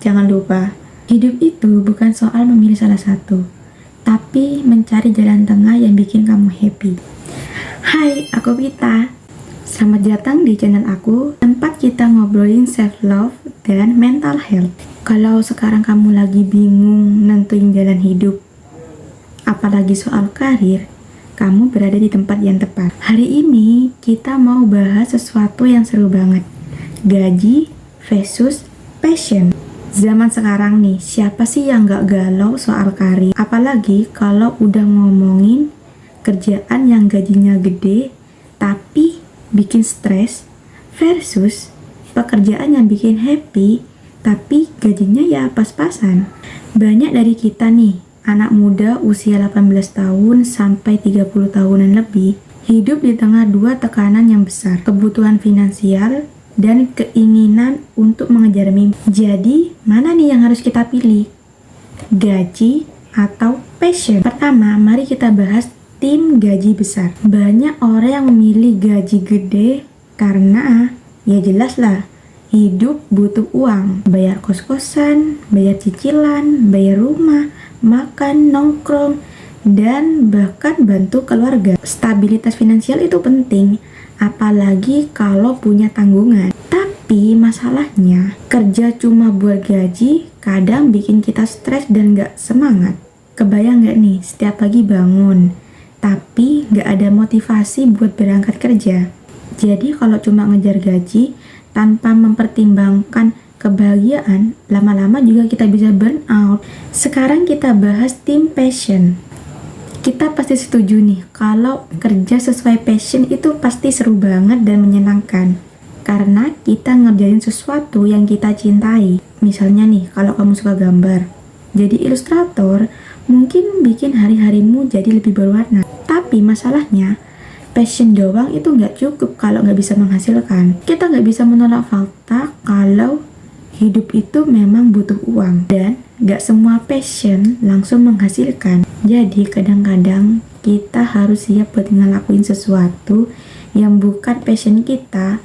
Jangan lupa, hidup itu bukan soal memilih salah satu, tapi mencari jalan tengah yang bikin kamu happy. Hai, aku Vita. Selamat datang di channel aku, tempat kita ngobrolin self-love dan mental health. Kalau sekarang kamu lagi bingung nentuin jalan hidup, apalagi soal karir, kamu berada di tempat yang tepat. Hari ini kita mau bahas sesuatu yang seru banget. Gaji versus passion. Zaman sekarang nih, siapa sih yang gak galau soal karir? Apalagi kalau udah ngomongin kerjaan yang gajinya gede, tapi bikin stres, versus pekerjaan yang bikin happy, tapi gajinya ya pas-pasan. Banyak dari kita nih, anak muda usia 18 tahun sampai 30 tahunan lebih, hidup di tengah dua tekanan yang besar, kebutuhan finansial dan keinginan untuk mengejar mimpi. Jadi, mana nih yang harus kita pilih? Gaji atau passion? Pertama, mari kita bahas tim gaji besar. Banyak orang yang memilih gaji gede karena ya jelas lah, hidup butuh uang. Bayar kos-kosan, bayar cicilan, bayar rumah, makan, nongkrong, dan bahkan bantu keluarga. Stabilitas finansial itu penting, apalagi kalau punya tanggungan. Tapi masalahnya, kerja cuma buat gaji kadang bikin kita stres dan gak semangat. Kebayang gak nih, setiap pagi bangun, tapi gak ada motivasi buat berangkat kerja. Jadi kalau cuma ngejar gaji tanpa mempertimbangkan kebahagiaan, lama-lama juga kita bisa burn out. Sekarang kita bahas tim passion. Kita pasti setuju nih, kalau kerja sesuai passion itu pasti seru banget dan menyenangkan. Karena kita ngerjain sesuatu yang kita cintai. Misalnya nih, kalau kamu suka gambar, jadi ilustrator, mungkin bikin hari-harimu jadi lebih berwarna. Tapi masalahnya, passion doang itu nggak cukup kalau nggak bisa menghasilkan. Kita nggak bisa menolak fakta kalau hidup itu memang butuh uang. Dan nggak semua passion langsung menghasilkan. Jadi kadang-kadang kita harus siap buat ngelakuin sesuatu yang bukan passion kita,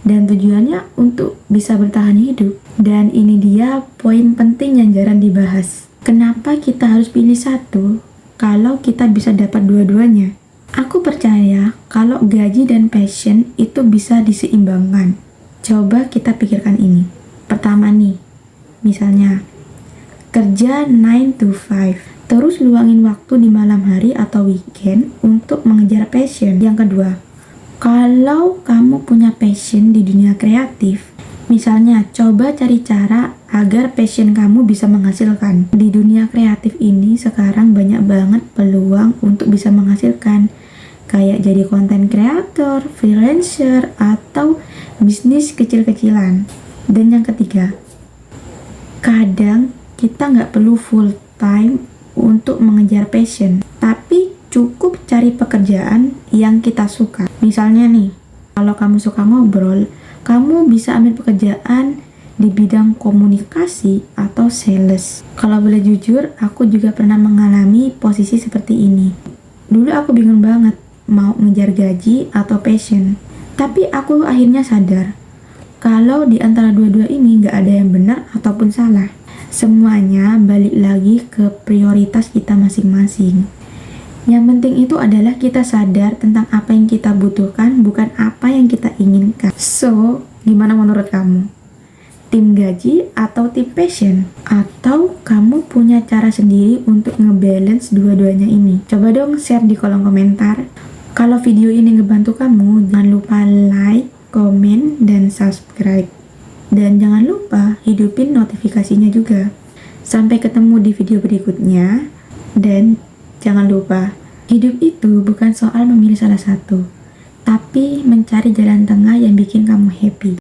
dan tujuannya untuk bisa bertahan hidup. Dan ini dia poin penting yang jarang dibahas. Kenapa kita harus pilih satu kalau kita bisa dapat dua-duanya? Aku percaya kalau gaji dan passion itu bisa diseimbangkan. Coba kita pikirkan ini. Pertama nih, misalnya kerja 9 to 5, terus luangin waktu di malam hari atau weekend untuk mengejar passion. Yang kedua, kalau kamu punya passion di dunia kreatif, misalnya coba cari cara agar passion kamu bisa menghasilkan. Di dunia kreatif ini sekarang banyak banget peluang untuk bisa menghasilkan, kayak jadi content creator, freelancer, atau bisnis kecil-kecilan. Dan yang ketiga, kadang kita nggak perlu full time untuk mengejar passion, tapi cukup cari pekerjaan yang kita suka. Misalnya nih, kalau kamu suka ngobrol, kamu bisa ambil pekerjaan di bidang komunikasi atau sales. Kalau boleh jujur, aku juga pernah mengalami posisi seperti ini. Dulu aku bingung banget mau ngejar gaji atau passion. Tapi aku akhirnya sadar, kalau di antara dua-dua ini nggak ada yang benar ataupun salah. Semuanya balik lagi ke prioritas kita masing-masing. Yang penting itu adalah kita sadar tentang apa yang kita butuhkan, bukan apa yang kita inginkan. So, gimana menurut kamu? Tim gaji atau tim passion? Atau kamu punya cara sendiri untuk ngebalance dua-duanya ini? Coba dong share di kolom komentar. Kalau video ini ngebantu kamu, jangan lupa like, komen, dan subscribe. Dan jangan lupa hidupin notifikasinya juga. Sampai ketemu di video berikutnya. Dan jangan lupa, hidup itu bukan soal memilih salah satu, tapi mencari jalan tengah yang bikin kamu happy.